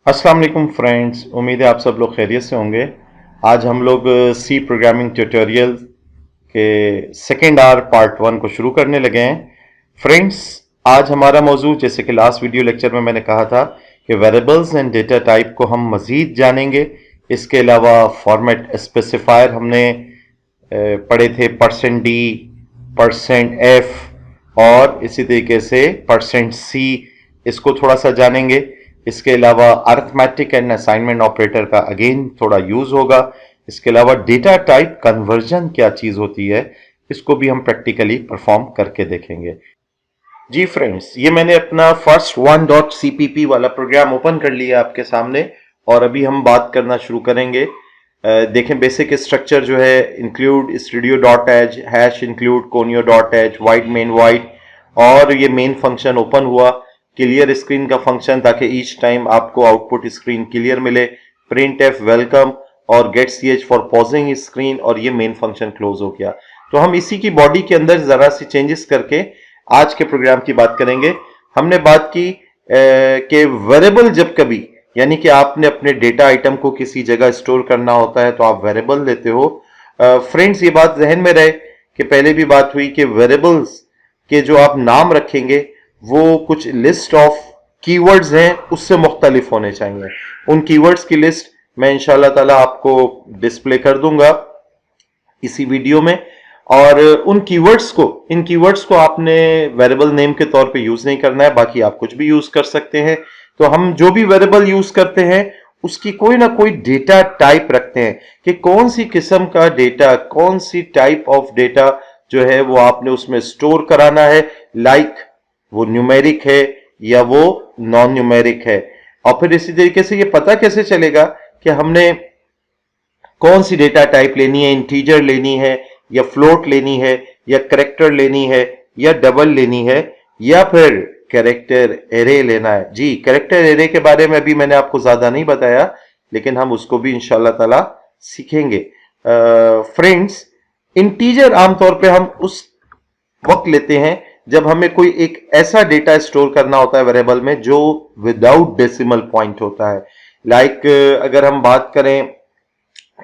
अस्सलाम वालेकुम फ्रेंड्स, उम्मीद है आप सब लोग खैरियत से होंगे। आज हम लोग सी प्रोग्रामिंग ट्यूटोरियल के सेकेंड आवर पार्ट वन को शुरू करने लगे हैं। फ्रेंड्स, आज हमारा मौजू, जैसे कि लास्ट वीडियो लेक्चर में मैंने कहा था कि वेरिएबल्स एंड डेटा टाइप को हम मज़ीद जानेंगे। इसके अलावा फॉर्मेट स्पेसिफायर हमने पढ़े थे, %d, %f और इसी तरीके से %c, इसको थोड़ा सा जानेंगे। इसके अलावा अरिथमेटिक एंड असाइनमेंट ऑपरेटर का अगेन थोड़ा यूज होगा। इसके अलावा डेटा टाइप कन्वर्जन क्या चीज होती है, इसको भी हम प्रैक्टिकली परफॉर्म करके देखेंगे। जी फ्रेंड्स, ये मैंने अपना फर्स्ट 1.cpp वाला प्रोग्राम ओपन कर लिया आपके सामने और अभी हम बात करना शुरू करेंगे। देखें, बेसिक स्ट्रक्चर जो है, include studio dot h, hash include conio dot h, void main void, और ये मेन फंक्शन ओपन हुआ। क्लियर स्क्रीन का फंक्शन, ताकि ईच टाइम आपको आउटपुट स्क्रीन क्लियर मिले। प्रिंट एफ वेलकम और गेट सी एच फॉर पॉजिंग स्क्रीन, और ये मेन फंक्शन क्लोज हो गया। तो हम इसी की बॉडी के अंदर जरा सी चेंजेस करके आज के प्रोग्राम की बात करेंगे। हमने बात की कि वेरिएबल जब कभी, यानी कि आपने अपने डेटा आइटम को किसी जगह स्टोर करना होता है तो आप वेरिएबल लेते हो। फ्रेंड्स, ये बात जहन में रहे कि पहले भी बात हुई कि वेरिएबल्स के जो आप नाम रखेंगे वो कुछ लिस्ट ऑफ कीवर्ड्स हैं, उससे मुख्तलिफ होने चाहिए। उन कीवर्ड्स की लिस्ट मैं इंशाल्लाह ताला आपको डिस्प्ले कर दूंगा इसी वीडियो में। और इन कीवर्ड्स को आपने वेरिएबल नेम के तौर पे यूज नहीं करना है, बाकी आप कुछ भी यूज कर सकते हैं। तो हम जो भी वेरिएबल यूज करते हैं उसकी कोई ना कोई डेटा टाइप रखते हैं कि कौन सी किस्म का डेटा, कौन सी टाइप ऑफ डेटा जो है वो आपने उसमें स्टोर कराना है। लाइक वो न्यूमेरिक है या वो नॉन न्यूमेरिक है। और फिर इसी तरीके से ये पता कैसे चलेगा कि हमने कौन सी डेटा टाइप लेनी है, इंटीजर लेनी है या फ्लोट लेनी है या करेक्टर लेनी है या डबल लेनी है या फिर कैरेक्टर एरे लेना है। जी, कैरेक्टर एरे के बारे में अभी मैंने आपको ज्यादा नहीं बताया, लेकिन हम उसको भी इंशाल्लाह ताला सीखेंगे। फ्रेंड्स, इंटीजर आमतौर पे हम उस वक्त लेते हैं जब हमें कोई एक ऐसा डेटा स्टोर करना होता है वेरिएबल में जो विदाउट डेसिमल पॉइंट होता है। लाइक अगर हम बात करें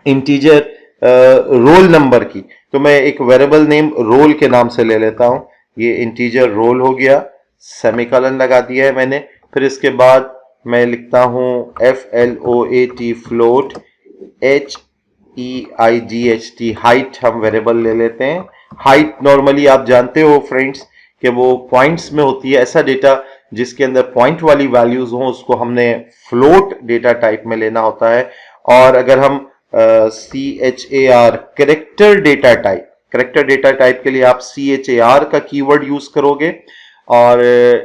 इंटीजर रोल नंबर की, तो मैं एक वेरिएबल नेम रोल के नाम से ले लेता हूं। ये इंटीजर रोल हो गया, सेमीकोलन लगा दिया है मैंने। फिर इसके बाद मैं लिखता हूं FLOAT फ्लोट, HEIGHT हाइट, हम वेरिएबल ले लेते हैं। हाइट नॉर्मली आप जानते हो फ्रेंड्स कि वो पॉइंट्स में होती है। ऐसा डेटा जिसके अंदर पॉइंट वाली वैल्यूज हो उसको हमने फ्लोट डेटा टाइप में लेना होता है। और अगर हम CHAR करेक्टर डेटा टाइप के लिए आप CHAR का कीवर्ड यूज करोगे। और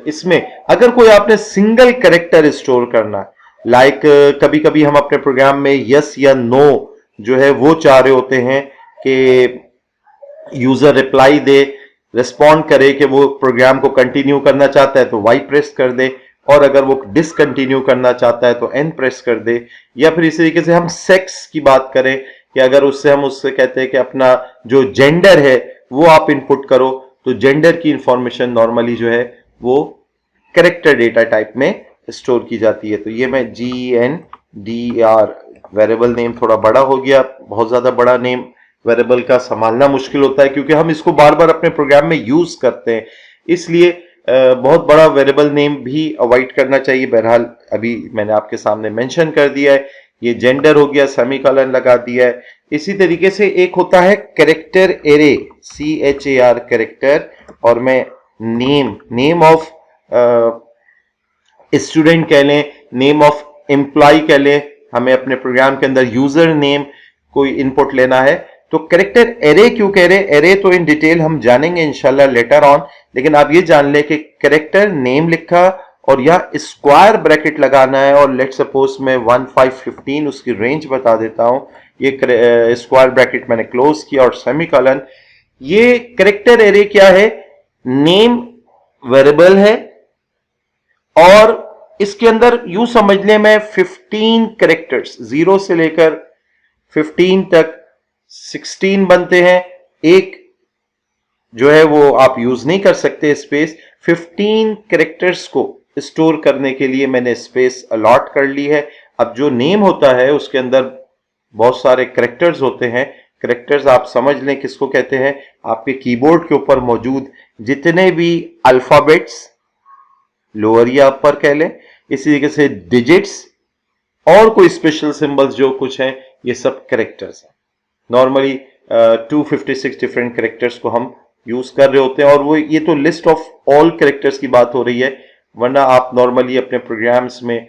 इसमें अगर कोई आपने सिंगल करेक्टर स्टोर करना है, लाइक कभी कभी हम अपने प्रोग्राम में यस या नो जो है वो चाह रहे होते हैं कि यूजर रिप्लाई दे, रिस्पॉन्ड करे कि वो प्रोग्राम को कंटिन्यू करना चाहता है तो वाई प्रेस कर दे, और अगर वो डिसकंटिन्यू करना चाहता है तो एन प्रेस कर दे। या फिर इस तरीके से हम सेक्स की बात करें कि अगर उससे कहते हैं कि अपना जो जेंडर है वो आप इनपुट करो, तो जेंडर की इंफॉर्मेशन नॉर्मली जो है वो करेक्टर डेटा टाइप में स्टोर की जाती है। तो ये मैं GNDR, वेरिएबल नेम थोड़ा बड़ा हो गया, बहुत ज्यादा बड़ा नेम वेरिएबल का संभालना मुश्किल होता है क्योंकि हम इसको बार बार अपने प्रोग्राम में यूज करते हैं, इसलिए बहुत बड़ा वेरिएबल नेम भी अवॉइड करना चाहिए। बहरहाल अभी मैंने आपके सामने मेंशन कर दिया है। ये जेंडर हो गया, सेमीकोलन लगा दिया है। इसी तरीके से एक होता है कैरेक्टर एरे, CHAR कैरेक्टर, और मैं नेम ऑफ स्टूडेंट कह लें, नेम ऑफ एम्प्लॉय कह लें, हमें अपने प्रोग्राम के अंदर यूजर नेम कोई इनपुट लेना है। तो कैरेक्टर एरे क्यों कह रहे हैं, एरे तो इन डिटेल हम जानेंगे इंशाल्लाह लेटर ऑन, लेकिन आप ये जान लें कि कैरेक्टर नेम लिखा और यहाँ स्क्वायर ब्रैकेट लगाना है, और लेट सपोज मैं 1515 उसकी रेंज बता देता हूं। ये स्क्वायर ब्रैकेट मैंने क्लोज किया और सेमीकोलन। ये कैरेक्टर एरे क्या है, नेम वेरिएबल है और इसके अंदर यूं समझ लें मैं 15 कैरेक्टर्स, 0 से लेकर 15 तक 16 बनते हैं। एक जो है वो आप यूज नहीं कर सकते स्पेस। 15 कैरेक्टर्स को स्टोर करने के लिए मैंने स्पेस अलॉट कर ली है। अब जो नेम होता है उसके अंदर बहुत सारे करेक्टर्स होते हैं। करेक्टर्स आप समझ लें किसको कहते हैं, आपके कीबोर्ड के ऊपर मौजूद जितने भी अल्फाबेट्स, लोअर या अपर कह लें, इसी तरीके से डिजिट्स और कोई स्पेशल सिंबल्स जो कुछ हैं, ये सब करेक्टर्स हैं। नॉर्मली 256 डिफरेंट करेक्टर्स को हम यूज कर रहे होते हैं, और वो ये तो लिस्ट ऑफ ऑल करेक्टर्स की बात हो रही है, वरना आप नॉर्मली अपने प्रोग्राम्स में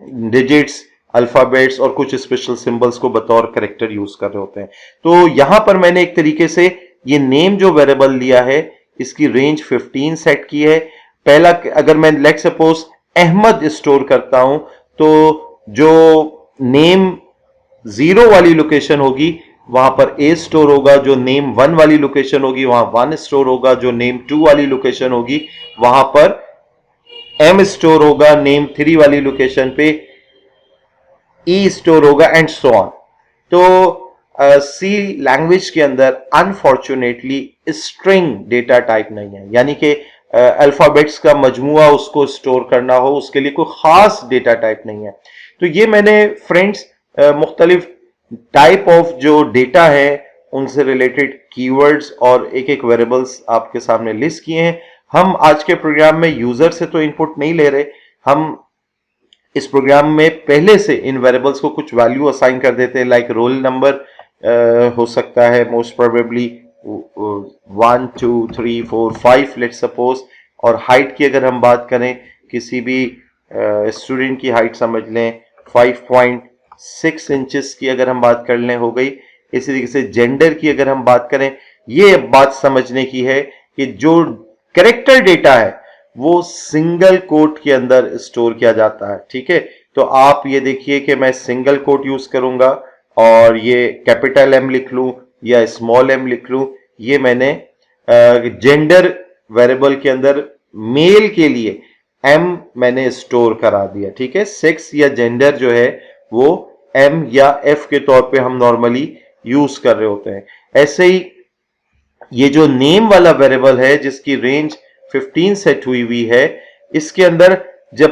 डिजिट्स, अल्फाबेट्स और कुछ स्पेशल सिंबल्स को बतौर करेक्टर यूज कर रहे होते हैं। तो यहां पर मैंने एक तरीके से ये नेम जो वेरिएबल लिया है इसकी रेंज 15 सेट की है। पहला, अगर मैं लेट सपोज अहमद स्टोर करता हूं, तो जो नेम 0 वाली लोकेशन होगी वहां पर ए स्टोर होगा, जो नेम 1 वाली लोकेशन होगी वहां 1 स्टोर होगा, जो नेम 2 वाली लोकेशन होगी वहां पर एम स्टोर होगा, नेम 3 वाली लोकेशन पे ई स्टोर होगा, एंड सो ऑन। तो सी लैंग्वेज के अंदर अनफॉर्चुनेटली स्ट्रिंग डेटा टाइप नहीं है, यानी कि अल्फाबेट्स का मजमुआ उसको स्टोर करना हो, उसके लिए कोई खास डेटा टाइप नहीं है। तो ये मैंने फ्रेंड्स मुख्तलिफ टाइप ऑफ जो डेटा है उनसे रिलेटेड कीवर्ड्स और एक एक वेरिएबल्स आपके सामने लिस्ट किए हैं। हम आज के प्रोग्राम में यूजर से तो इनपुट नहीं ले रहे, हम इस प्रोग्राम में पहले से इन वेरिएबल्स को कुछ वैल्यू असाइन कर देते हैं, लाइक रोल नंबर हो सकता है मोस्ट प्रोबेबली 1 2 3 4 5 लेट्स सपोज, और हाइट की अगर हम बात करें, किसी भी स्टूडेंट की हाइट समझ लें 5.6 इंचेस की अगर हम बात कर लें हो गई। इसी तरीके से जेंडर की अगर हम बात करें, ये बात समझने की है कि जो कैरेक्टर डेटा है वो सिंगल कोट के अंदर स्टोर किया जाता है, ठीक है। तो आप ये देखिए कि मैं सिंगल कोट यूज करूंगा और ये कैपिटल एम लिख लूं या स्मॉल एम लिख लूं, ये मैंने जेंडर वेरिएबल के अंदर मेल के लिए एम मैंने स्टोर करा दिया, ठीक है। सेक्स या जेंडर जो है वो एम या एफ के तौर पे हम नॉर्मली यूज कर रहे होते हैं। ऐसे ही ये जो नेम वाला वेरिएबल है जिसकी रेंज 15 सेट हुई हुई है, इसके अंदर जब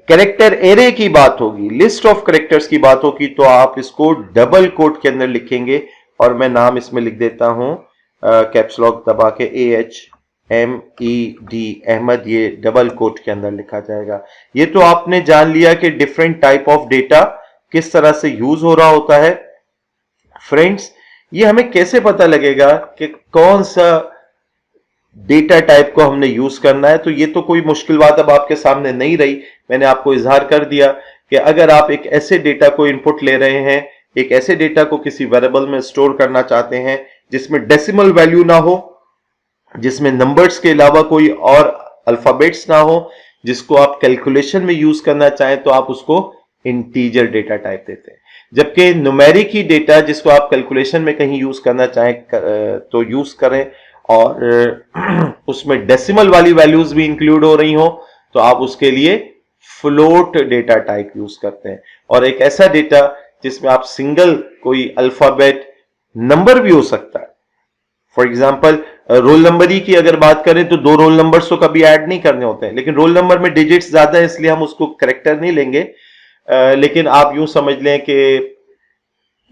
कैरेक्टर एरे की बात होगी, लिस्ट ऑफ कैरेक्टर्स की बात होगी, तो आप इसको डबल कोट के अंदर लिखेंगे, और मैं नाम इसमें लिख देता हूं कैप्स लॉक दबा के AHMED अहमद, ये डबल कोट के अंदर लिखा जाएगा। ये तो आपने जान लिया कि डिफरेंट टाइप ऑफ डेटा किस तरह से यूज हो रहा होता है। फ्रेंड्स, ये हमें कैसे पता लगेगा कि कौन सा डेटा टाइप को हमने यूज करना है? तो ये तो कोई मुश्किल बात अब आपके सामने नहीं रही, मैंने आपको इजहार कर दिया कि अगर आप एक ऐसे डेटा को इनपुट ले रहे हैं, एक ऐसे डेटा को किसी वेरिएबल में स्टोर करना चाहते हैं जिसमें डेसिमल वैल्यू ना हो, जिसमें नंबर्स के अलावा कोई और अल्फाबेट्स ना हो, जिसको आप कैलकुलेशन में यूज करना चाहें, तो आप उसको इंटीजर डेटा टाइप देते हैं। जबकि न्यूमेरिक ही डेटा जिसको आप कैलकुलेशन में कहीं यूज करना चाहें तो यूज करें, और उसमें डेसिमल वाली वैल्यूज भी इंक्लूड हो रही हो, तो आप उसके लिए फ्लोट डेटा टाइप यूज करते हैं। और एक ऐसा डेटा जिसमें आप सिंगल कोई अल्फाबेट नंबर भी हो सकता है, फॉर एग्जाम्पल रोल नंबर ही की अगर बात करें तो 2 रोल नंबर्स तो कभी ऐड नहीं करने होते हैं, लेकिन रोल नंबर में डिजिट्स ज्यादा है इसलिए हम उसको करेक्टर नहीं लेंगे। लेकिन आप यूं समझ लें कि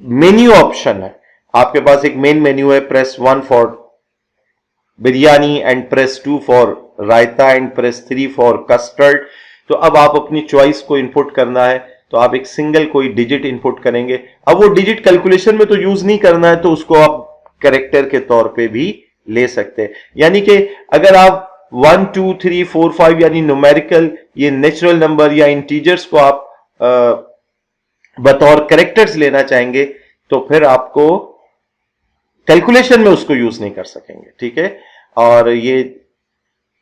मेन्यू ऑप्शन है, आपके पास एक मेन मेन्यू है, press 1 for biryani and press 2 for raita and press 3 for custard. तो अब आप अपनी चॉइस को इनपुट करना है तो आप एक सिंगल कोई डिजिट इनपुट करेंगे। अब वो डिजिट कैलकुलेशन में तो यूज नहीं करना है, तो उसको आप कैरेक्टर के तौर पे भी ले सकते हैं। यानी कि अगर आप 1 2 3 4 5 यानी न्यूमेरिकल, ये नेचुरल नंबर या इंटीजर्स को आप बतौर कैरेक्टर्स लेना चाहेंगे, तो फिर आपको कैलकुलेशन में उसको यूज नहीं कर सकेंगे, ठीक है। और ये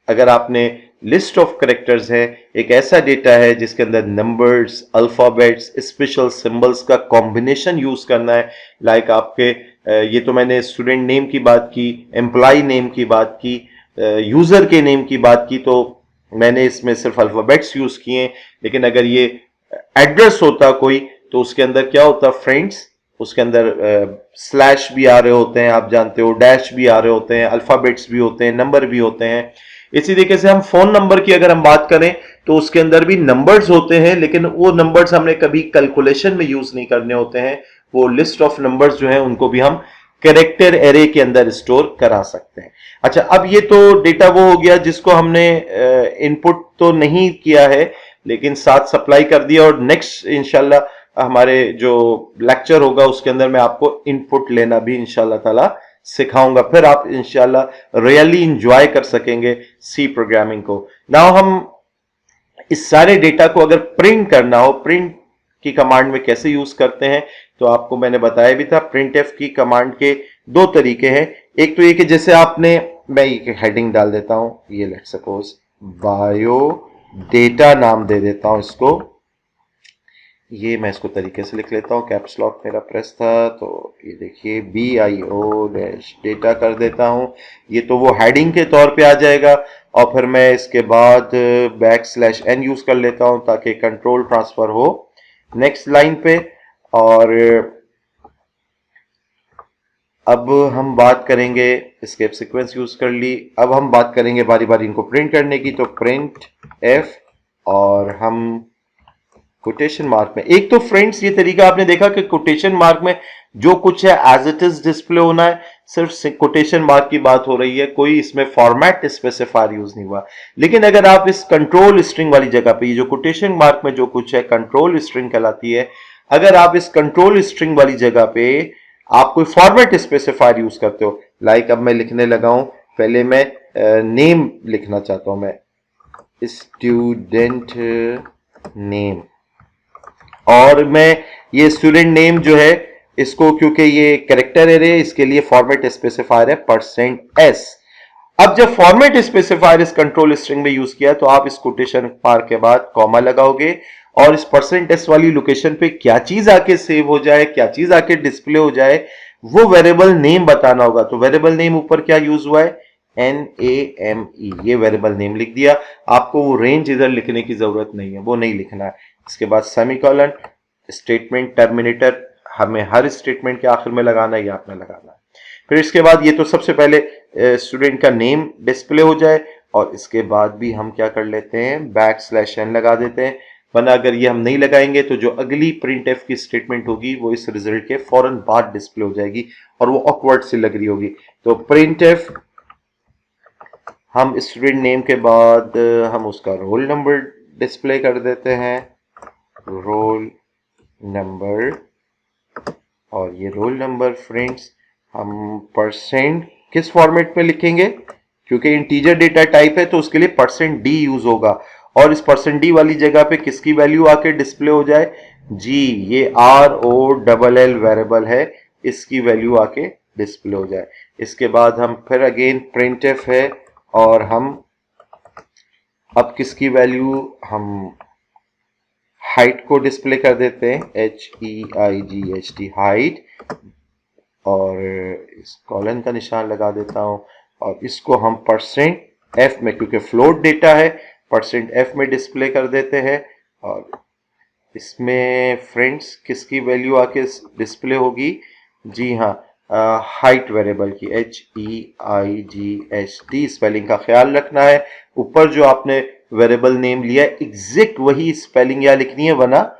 अगर आपने लिस्ट ऑफ कैरेक्टर्स है, एक ऐसा डेटा है जिसके अंदर नंबर्स, अल्फाबेट्स, स्पेशल सिंबल्स का कॉम्बिनेशन यूज करना है, लाइक आपके ये तो मैंने स्टूडेंट नेम की बात की, एम्प्लॉय नेम की बात की, यूजर के नेम की बात की, तो मैंने इसमें सिर्फ अल्फाबेट्स यूज किए। लेकिन अगर ये एड्रेस होता कोई, तो उसके अंदर क्या होता फ्रेंड्स, उसके अंदर स्लैश भी आ रहे होते हैं, आप जानते हो, डैश भी आ रहे होते हैं, अल्फाबेट्स भी होते हैं, नंबर भी होते हैं। इसी तरीके से हम फोन नंबर की अगर हम बात करें तो उसके अंदर भी नंबर्स होते हैं, लेकिन वो नंबर्स हमने कभी कैलकुलेशन में यूज नहीं करने होते हैं। वो लिस्ट ऑफ नंबर्स जो है उनको भी हम कैरेक्टर एरे के अंदर स्टोर करा सकते हैं। अच्छा, अब ये तो डेटा वो हो गया जिसको हमने इनपुट तो नहीं किया है लेकिन साथ सप्लाई कर दिया, और नेक्स्ट इंशाल्लाह हमारे जो लेक्चर होगा उसके अंदर मैं आपको इनपुट लेना भी इंशाल्लाह ताला सिखाऊंगा, फिर आप इंशाल्लाह रियली इंजॉय कर सकेंगे सी प्रोग्रामिंग को। नाउ हम इस सारे डेटा को अगर प्रिंट करना हो, प्रिंट की कमांड में कैसे यूज करते हैं, तो आपको मैंने बताया भी था। प्रिंट एफ की कमांड के दो तरीके हैं। एक तो ये कि जैसे आपने, मैं एक हेडिंग डाल देता हूं, ये लेट सपोज बायो डेटा नाम दे देता हूं इसको, ये मैं इसको तरीके से लिख लेता हूँ, कैप्स लॉक मेरा प्रेस था, तो ये देखिए BIO डैश डेटा कर देता हूँ। ये तो वो हेडिंग के तौर पे आ जाएगा, और फिर मैं इसके बाद \n यूज कर लेता हूँ ताकि कंट्रोल ट्रांसफर हो नेक्स्ट लाइन पे। और अब हम बात करेंगे, एस्केप सीक्वेंस यूज कर ली, अब हम बात करेंगे बारी बारी इनको प्रिंट करने की। तो प्रिंट एफ और हम कोटेशन मार्क में, एक तो फ्रेंड्स ये तरीका आपने देखा कि कोटेशन मार्क में जो कुछ है एज इट इज डिस्प्ले होना है, सिर्फ कोटेशन मार्क की बात हो रही है, कोई इसमें फॉर्मेट स्पेसिफायर यूज नहीं हुआ। लेकिन अगर आप इस कंट्रोल स्ट्रिंग वाली जगह पे, ये जो कोटेशन मार्क में जो कुछ है कंट्रोल स्ट्रिंग कहलाती है, अगर आप इस कंट्रोल स्ट्रिंग वाली जगह पे आप कोई फॉर्मेट स्पेसिफायर यूज करते हो, लाइक अब मैं लिखने लगा हूं, पहले मैं नेम लिखना चाहता हूं, मैं स्टूडेंट नेम, और मैं ये स्टूडेंट नेम जो है इसको, क्योंकि ये कैरेक्टर एरे, इसके लिए फॉर्मेट स्पेसिफायर है %s। अब जब फॉर्मेट स्पेसिफायर इस कंट्रोल स्ट्रिंग में यूज किया तो आप इस कोटेशन मार्क के बाद कॉमा लगाओगे, और इस %s वाली लोकेशन पे क्या चीज आके सेव हो जाए, क्या चीज आके डिस्प्ले हो जाए, वो वेरिएबल नेम बताना होगा। तो वेरिएबल नेम ऊपर क्या यूज हुआ है, NAME, ये वेरिएबल नेम लिख दिया। आपको वो रेंज इधर लिखने की जरूरत नहीं है, वो नहीं लिखना है। इसके बाद सेमीकोलन, स्टेटमेंट टर्मिनेटर हमें हर स्टेटमेंट के आखिर में लगाना है, या आपने लगाना है। फिर इसके बाद ये तो सबसे पहले स्टूडेंट का नेम डिस्प्ले हो जाए, और इसके बाद भी हम क्या कर लेते हैं, \n लगा देते हैं, वरना अगर ये हम नहीं लगाएंगे तो जो अगली प्रिंट एफ की स्टेटमेंट होगी वो इस रिजल्ट के फौरन बाद डिस्प्ले हो जाएगी और वो ऑकवर्ड सी लग रही होगी। तो प्रिंट एफ, हम स्टूडेंट नेम के बाद हम उसका रोल नंबर डिस्प्ले कर देते हैं, रोल नंबर, और ये रोल नंबर फ्रेंड्स हम % किस फॉर्मेट में लिखेंगे, क्योंकि इंटीजर डेटा टाइप है तो उसके लिए %d यूज होगा, और इस %d वाली जगह पे किसकी वैल्यू आके डिस्प्ले हो जाए, जी ये ROLL वेरिएबल है, इसकी वैल्यू आके डिस्प्ले हो जाए। इसके बाद हम फिर अगेन प्रिंट एफ है, और हम अब किसकी वैल्यू, हम हाइट को डिस्प्ले कर देते हैं, HEIGHT हाइट, और इस कॉलन का निशान लगा देता हूं, और इसको हम %f में, क्योंकि फ्लोट डेटा है, %f में डिस्प्ले कर देते हैं। और इसमें फ्रेंड्स किसकी वैल्यू आके डिस्प्ले होगी, जी हाँ हाइट वेरिएबल की, HEIGHT, स्पेलिंग का ख्याल रखना है। ऊपर जो आपने वेरिएबल नेम लिया है एग्जैक्ट वही स्पेलिंग या लिखनी है, वरना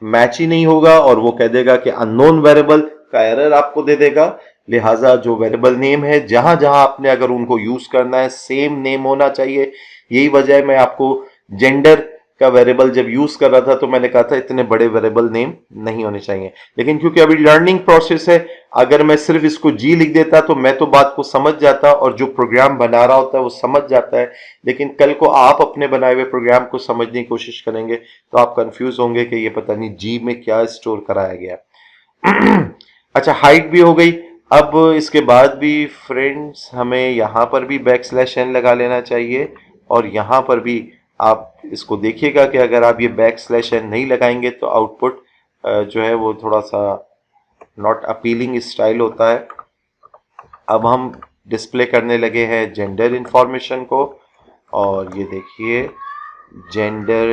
मैच ही नहीं होगा और वो कह देगा कि अननोन वेरिएबल का एरर आपको दे देगा। लिहाजा जो वेरिएबल नेम है जहां जहां आपने अगर उनको यूज करना है सेम नेम होना चाहिए। यही वजह है मैं आपको जेंडर का वेरिएबल जब यूज कर रहा था तो मैंने कहा था इतने बड़े वेरिएबल नेम नहीं होने चाहिए, लेकिन क्योंकि अभी लर्निंग प्रोसेस है, अगर मैं सिर्फ इसको जी लिख देता तो मैं तो बात को समझ जाता और जो प्रोग्राम बना रहा होता है वो समझ जाता है, लेकिन कल को आप अपने बनाए हुए प्रोग्राम को समझने की कोशिश करेंगे तो आप कंफ्यूज होंगे कि ये पता नहीं जी में क्या स्टोर कराया गया। अच्छा, हाइट भी हो गई। अब इसके बाद भी फ्रेंड्स हमें यहाँ पर भी \n लगा लेना चाहिए, और यहाँ पर भी आप इसको देखिएगा कि अगर आप ये \n नहीं लगाएंगे तो आउटपुट जो है वो थोड़ा सा नॉट अपीलिंग स्टाइल होता है। अब हम डिस्प्ले करने लगे हैं जेंडर इंफॉर्मेशन को, और ये देखिए जेंडर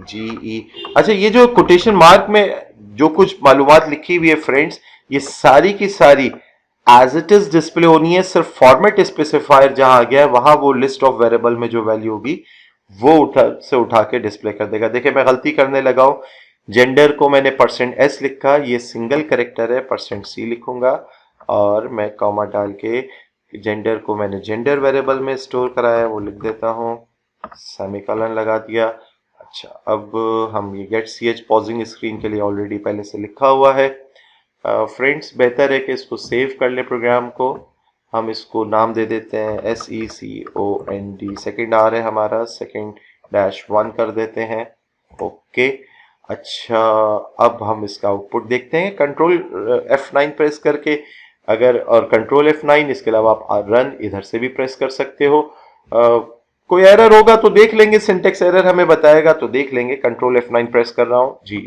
GE। अच्छा, ये जो कोटेशन मार्क में जो कुछ मालूमात लिखी हुई है फ्रेंड्स, ये सारी की सारी एज इट इज डिस्प्ले होनी है, सिर्फ फॉर्मेट स्पेसिफायर जहां आ गया है वहां वो लिस्ट ऑफ वेरिएबल में जो वैल्यू होगी वो उठा के डिस्प्ले कर देगा। देखिए मैं गलती करने लगा हूं, जेंडर को मैंने %s लिखा, ये सिंगल करेक्टर है, %c लिखूंगा और मैं कॉमा डाल के जेंडर को मैंने जेंडर वेरिएबल में स्टोर कराया वो लिख देता हूं, सेमीकोलन लगा दिया। अच्छा, अब हम ये गेट ch पॉजिंग स्क्रीन के लिए ऑलरेडी पहले से लिखा हुआ है। फ्रेंड्स बेहतर है कि इसको सेव कर ले प्रोग्राम को। हम इसको नाम दे देते हैं SECOND, सेकेंड आ रहा है हमारा, -1 कर देते हैं। ओके, अच्छा अब हम इसका आउटपुट देखते हैं कंट्रोल F9 प्रेस करके, अगर और कंट्रोल F9, इसके अलावा आप रन इधर से भी प्रेस कर सकते हो। कोई एरर होगा तो देख लेंगे, सिंटेक्स एरर हमें बताएगा तो देख लेंगे। कंट्रोल F9 प्रेस कर रहा हूं जी,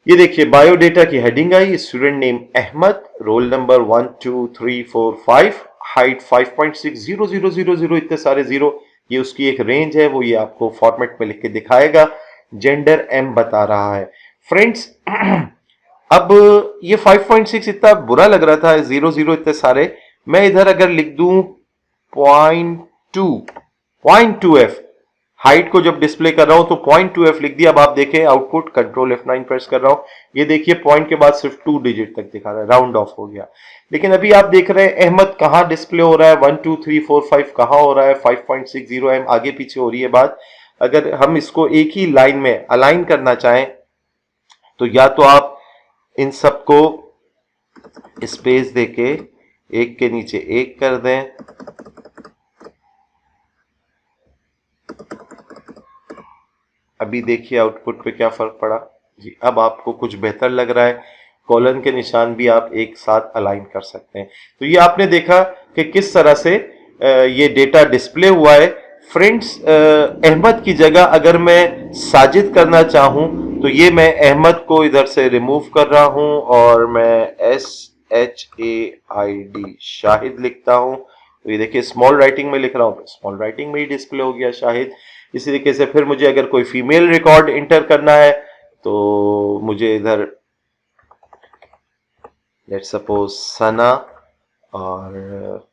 ये देखिए बायोडेटा की हेडिंग आई, student name Ahmed, roll number 1 2 3 4 5, height 5.60000, इतने सारे जीरो, ये उसकी एक रेंज है, वो ये आपको फॉर्मेट में लिख के दिखाएगा। जेंडर M बता रहा है। फ्रेंड्स अब ये 5.6 इतना बुरा लग रहा था, 00 इतने सारे, मैं इधर अगर लिख दूं 0.2f, हाइट को जब डिस्प्ले कर रहा हूं तो 0.2f लिख दिया। अब आप देखें आउटपुट, कंट्रोल F9 प्रेस कर रहा हूं, ये देखिए पॉइंट के बाद सिर्फ 2 डिजिट तक दिखा रहा है, राउंड ऑफ हो गया। लेकिन अभी आप देख रहे हैं अहमद कहां डिस्प्ले हो रहा है, 1 2 3 4 5 कहां हो रहा है, 5.60m आगे पीछे हो रही है बात। अगर हम इसको एक ही लाइन में अलाइन करना चाहें तो या तो आप इन सबको स्पेस देके एक के नीचे एक कर दें, अभी देखिए आउटपुट पे क्या फर्क पड़ा जी। अब आपको कुछ बेहतर लग रहा है, कॉलन के निशान भी आप एक साथ अलाइन कर सकते हैं। तो ये आपने देखा कि किस तरह से ये डेटा डिस्प्ले हुआ है। फ्रेंड्स अहमद की जगह अगर मैं साजिद करना चाहूं तो ये मैं अहमद को इधर से रिमूव कर रहा हूं और मैं SHAID शाहिद लिखता हूं। तो ये देखिए स्मॉल राइटिंग में लिख रहा हूं तो स्मॉल राइटिंग में ही डिस्प्ले हो गया शाहिद। इसी तरीके से फिर मुझे अगर कोई फीमेल रिकॉर्ड इंटर करना है तो मुझे इधर लेट्स सपोज सना और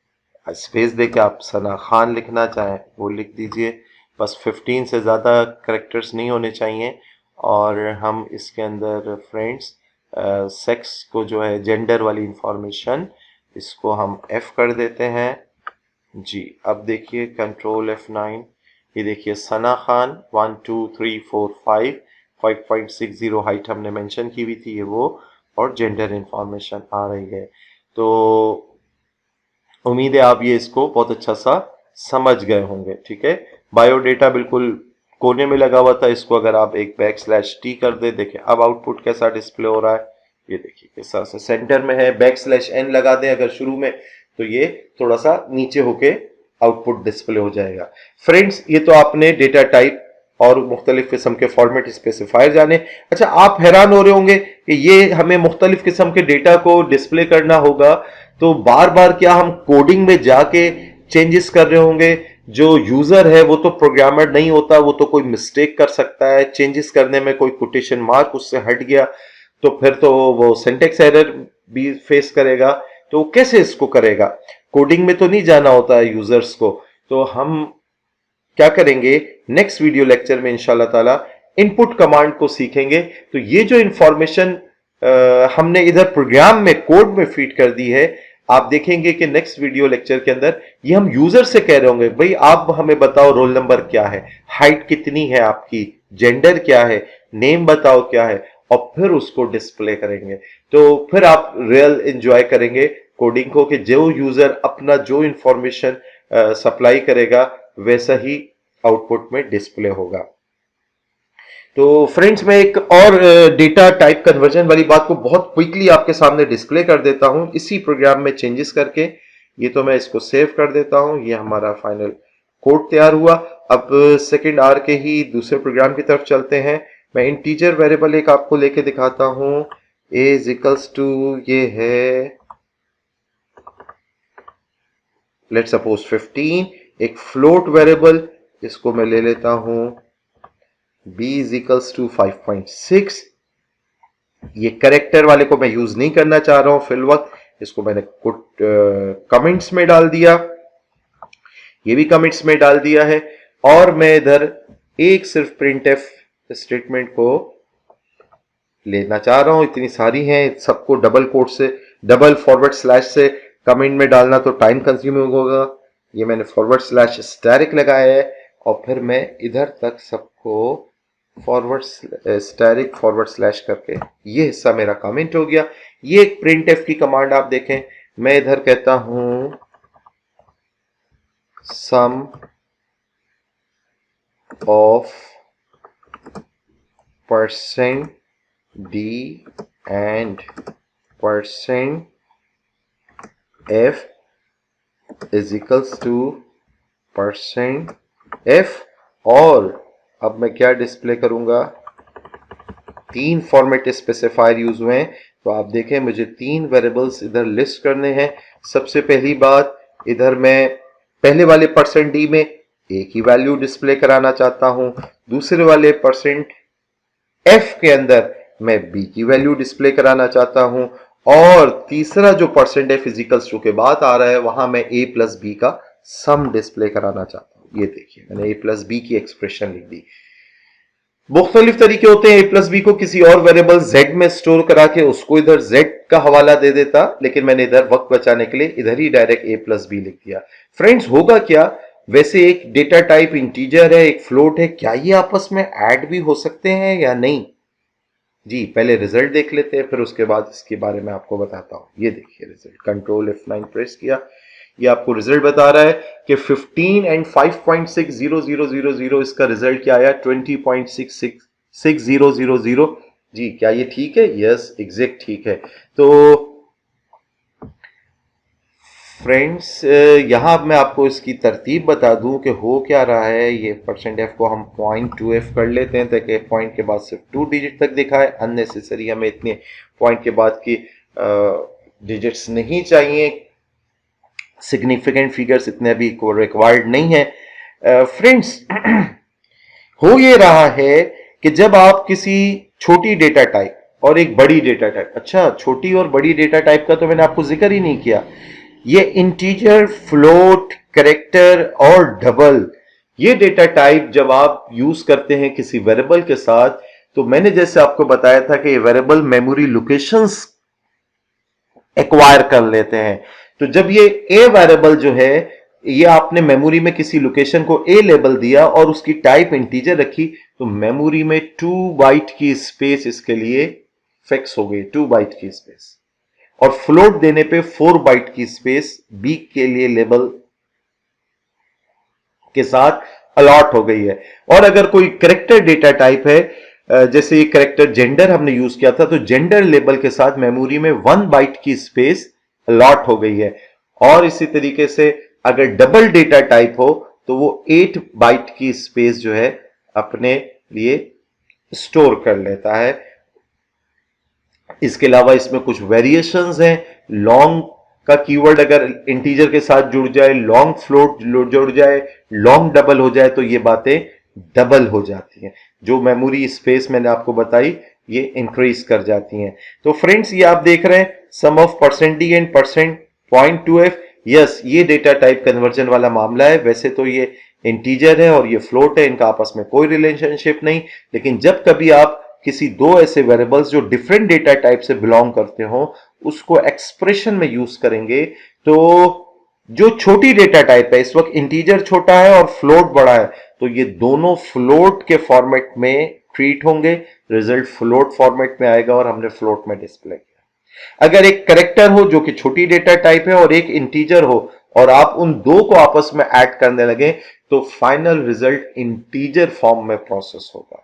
स्पेस देके आप सना खान लिखना चाहें वो लिख दीजिए, बस 15 से ज़्यादा करेक्टर्स नहीं होने चाहिए। और हम इसके अंदर फ्रेंड्स सेक्स को जो है जेंडर वाली इंफॉर्मेशन इसको हम F कर देते हैं जी। अब देखिए कंट्रोल F9, ये देखिए सना खान 1 2 3 4 5, 5.60 हाइट हमने मेंशन की हुई थी ये वो, और जेंडर इंफॉर्मेशन आ रही है। तो उम्मीद है आप ये इसको बहुत अच्छा सा समझ गए होंगे, ठीक है। बायोडेटा बिल्कुल कोने में लगा हुआ था, इसको अगर आप एक \t कर दे, देखिए अब आउटपुट कैसा डिस्प्ले हो रहा है, ये देखिए किस तरह से सेंटर में है। \n लगा दें अगर शुरू में तो ये थोड़ा सा नीचे होके आउटपुट डिस्प्ले हो जाएगा। फ्रेंड्स ये तो आपने डेटा टाइप और मुख्तलिफ किस्म के फॉर्मेट स्पेसिफायर जाने। अच्छा, आप हैरान हो रहे होंगे कि ये हमें मुख्तलिफ किस्म के डेटा को डिस्प्ले करना होगा तो बार बार क्या हम कोडिंग में जाके चेंजेस कर रहे होंगे। जो यूजर है वो तो प्रोग्रामर नहीं होता, वो तो कोई मिस्टेक कर सकता है, चेंजेस करने में कोई कोटेशन मार्क उससे हट गया तो फिर तो वो सिंटेक्स एरर भी फेस करेगा। तो कैसे इसको करेगा, कोडिंग में तो नहीं जाना होता है यूजर्स को। तो हम क्या करेंगे नेक्स्ट वीडियो लेक्चर में इंशाल्लाह ताला इनपुट कमांड को सीखेंगे। तो ये जो इंफॉर्मेशन हमने इधर प्रोग्राम में कोड में फीड कर दी है, आप देखेंगे कि नेक्स्ट वीडियो लेक्चर के अंदर ये हम यूजर से कह रहे होंगे भाई आप हमें बताओ रोल नंबर क्या है, हाइट कितनी है आपकी, जेंडर क्या है, नेम बताओ क्या है, और फिर उसको डिस्प्ले करेंगे। तो फिर आप रियल एंजॉय करेंगे कोडिंग को कि जो यूजर अपना जो इंफॉर्मेशन सप्लाई करेगा वैसा ही आउटपुट में डिस्प्ले होगा। तो फ्रेंड्स मैं एक और डेटा टाइप कन्वर्जन वाली बात को बहुत क्विकली आपके सामने डिस्प्ले कर देता हूं इसी प्रोग्राम में चेंजेस करके। ये तो मैं इसको सेव कर देता हूं, ये हमारा फाइनल कोड तैयार हुआ। अब सेकंड आर के ही दूसरे प्रोग्राम की तरफ चलते हैं। मैं इंटीजर वेरिएबल एक आपको लेके दिखाता हूं, a इज इक्वल्स टू ये है लेट्स सपोज 15। एक फ्लोट वेरिएबल इसको मैं ले लेता हूं b इज इक्वल्स टू 5.6। ये करेक्टर वाले को मैं यूज नहीं करना चाह रहा हूं फिल वक्त, इसको मैंने कमेंट्स में डाल दिया, ये भी कमेंट्स में डाल दिया है। और मैं इधर एक सिर्फ प्रिंटफ स्टेटमेंट को लेना चाह रहा हूं, इतनी सारी हैं, सबको डबल कोट से, डबल फॉरवर्ड स्लैश से कमेंट में डालना तो टाइम कंज्यूमिंग होगा। ये मैंने फॉरवर्ड स्लैश स्टैरिक लगाया है और फिर मैं इधर तक सबको फॉरवर्ड स्टैरिक फॉरवर्ड स्लैश करके ये हिस्सा मेरा कमेंट हो गया। ये एक प्रिंटफ की कमांड आप देखें, मैं इधर कहता हूं sum of percent d and percent f is equals to percent f. और अब मैं क्या डिस्प्ले करूंगा, तीन फॉर्मेट स्पेसिफायर यूज हुए हैं, तो आप देखें मुझे तीन वेरिएबल्स इधर लिस्ट करने हैं। सबसे पहली बात, इधर मैं पहले वाले परसेंट डी में ए की वैल्यू डिस्प्ले कराना चाहता हूं, दूसरे वाले परसेंट एफ के अंदर मैं बी की वैल्यू डिस्प्ले कराना चाहता हूं, और तीसरा जो परसेंट एफ इजिकल्स टू के बाद आ रहा है वहां मैं ए प्लस बी का सम डिस्प्ले कराना चाहता हूं। ये देखिए मैंने ए प्लस बी की एक्सप्रेशन लिख दी। मुख्तलिफ तरीके होते हैं ए प्लस बी को किसी और वेरिएबल जेड में स्टोर करा के उसको इधर जेड का हवाला दे देता, लेकिन मैंने इधर वक्त बचाने के लिए इधर ही डायरेक्ट ए प्लस बी लिख दिया। फ्रेंड्स होगा क्या, वैसे एक डेटा टाइप इंटीजर है, एक फ्लोट है, क्या ये आपस में ऐड भी हो सकते हैं या नहीं? जी पहले रिजल्ट देख लेते हैं, फिर उसके बाद इसके बारे में आपको बताता हूं। ये देखिए रिजल्ट, कंट्रोल F9 प्रेस किया, ये आपको रिजल्ट बता रहा है कि 15 एंड 5.60000 इसका रिजल्ट क्या आया, 20.66000। जी क्या ये ठीक है? यस एग्जैक्ट ठीक है। तो फ्रेंड्स यहां मैं आपको इसकी तरतीब बता दूं कि हो क्या रहा है। ये परसेंट एफ को हम 0.2f कर लेते हैं ताकि पॉइंट के बाद सिर्फ 2 डिजिट तक दिखाए, अननेसेसरी हमें इतने पॉइंट के बाद की डिजिट्स नहीं चाहिए, सिग्निफिकेंट फिगर्स इतने भी रिक्वायर्ड नहीं है। फ्रेंड्स हो ये रहा है कि जब आप किसी छोटी डेटा टाइप और एक बड़ी डेटा टाइप, अच्छा छोटी और बड़ी डेटा टाइप का तो मैंने आपको जिक्र ही नहीं किया, ये इंटीजर, फ्लोट, कैरेक्टर और डबल, ये डेटा टाइप जब आप यूज करते हैं किसी वेरिएबल के साथ, तो मैंने जैसे आपको बताया था कि ये वेरिएबल मेमोरी लोकेशंस एक्वायर कर लेते हैं। तो जब ये ए वेरिएबल जो है, ये आपने मेमोरी में किसी लोकेशन को ए लेबल दिया और उसकी टाइप इंटीजर रखी, तो मेमोरी में 2 बाइट की स्पेस इसके लिए फिक्स हो गई, 2 बाइट की स्पेस, और फ्लोट देने पे 4 बाइट की स्पेस बी के लिए लेबल के साथ अलॉट हो गई है। और अगर कोई कैरेक्टर डेटा टाइप है, जैसे ये कैरेक्टर जेंडर हमने यूज किया था, तो जेंडर लेबल के साथ मेमोरी में 1 बाइट की स्पेस अलॉट हो गई है। और इसी तरीके से अगर डबल डेटा टाइप हो तो वो 8 बाइट की स्पेस जो है अपने लिए स्टोर कर लेता है। इसके अलावा इसमें कुछ वेरिएशंस हैं, लॉन्ग का कीवर्ड अगर इंटीजर के साथ जुड़ जाए, लॉन्ग फ्लोट जुड़ जाए, लॉन्ग डबल हो जाए, तो ये बातें डबल हो जाती हैं। जो मेमोरी स्पेस मैंने आपको बताई ये इंक्रीज कर जाती हैं। तो फ्रेंड्स ये आप देख रहे हैं sum of percent d and percent 0.2f, yes ये डेटा टाइप कन्वर्जन वाला मामला है। वैसे तो ये इंटीजर है और ये फ्लोट है, इनका आपस में कोई रिलेशनशिप नहीं, लेकिन जब कभी आप किसी दो ऐसे वेरिएबल्स जो डिफरेंट डेटा टाइप से बिलोंग करते हो उसको एक्सप्रेशन में यूज करेंगे, तो जो छोटी डेटा टाइप है, इस वक्त इंटीजर छोटा है और फ्लोट बड़ा है, तो ये दोनों फ्लोट के फॉर्मेट में ट्रीट होंगे, रिजल्ट फ्लोट फॉर्मेट में आएगा और हमने फ्लोट में डिस्प्ले किया। अगर एक कैरेक्टर हो जो कि छोटी डेटा टाइप है और एक इंटीजर हो और आप उन दो को आपस में ऐड करने लगे, तो फाइनल रिजल्ट इंटीजर फॉर्म में प्रोसेस होगा।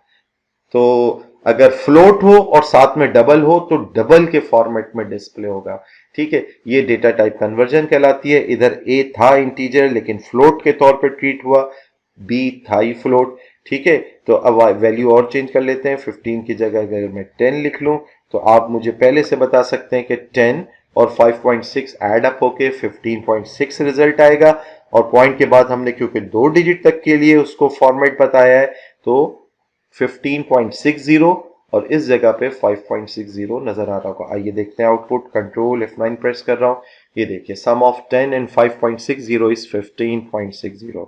तो अगर फ्लोट हो और साथ में डबल हो तो डबल के फॉर्मेट में डिस्प्ले होगा। ठीक है, ये डेटा टाइप कन्वर्जन कहलाती है। इधर ए था इंटीजर लेकिन फ्लोट के तौर पे ट्रीट हुआ, बी था ही फ्लोट। ठीक है, तो अब वैल्यू और चेंज कर लेते हैं। 15 की जगह अगर मैं 10 लिख लूं तो आप मुझे पहले से बता सकते हैं कि 10 और 5.6 ऐड अप होके 15.6 रिजल्ट आएगा। और पॉइंट के बाद हमने क्योंकि 2 डिजिट तक के लिए उसको फॉर्मेट बताया है, तो 15.60 और इस जगह पे 5.60 नजर आ रहा होगा। आइए देखते हैं आउटपुट। कंट्रोल F9 प्रेस कर रहा हूं, ये देखिए सम ऑफ 10 एंड 5.60 इज 15.60।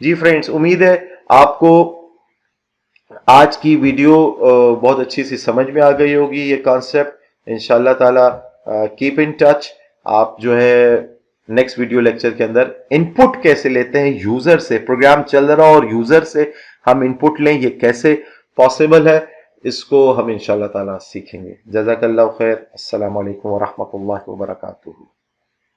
जी फ्रेंड्स, उम्मीद है आपको आज की वीडियो बहुत अच्छी सी समझ में आ गई होगी ये कॉन्सेप्ट। इंशाल्लाह ताला कीप इन टच। आप जो है नेक्स्ट वीडियो लेक्चर के अंदर इनपुट कैसे लेते हैं यूजर से, प्रोग्राम चल रहा और यूजर से हम इनपुट लें, ये कैसे पॉसिबल है, इसको हम इंशाल्लाह ताला सीखेंगे। जज़ाकल्लाहु खैर। अस्सलाम वालेकुम व रहमतुल्लाहि व बरकातुहू।